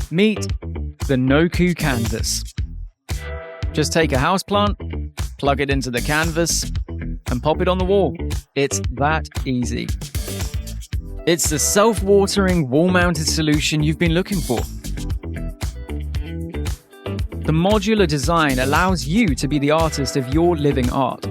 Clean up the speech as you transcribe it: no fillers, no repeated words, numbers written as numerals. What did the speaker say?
Meet the Noku Canvas. Just take a houseplant, plug it into the canvas, and pop it on the wall. It's that easy. It's the self-watering, wall-mounted solution you've been looking for. The modular design allows you to be the artist of your living art.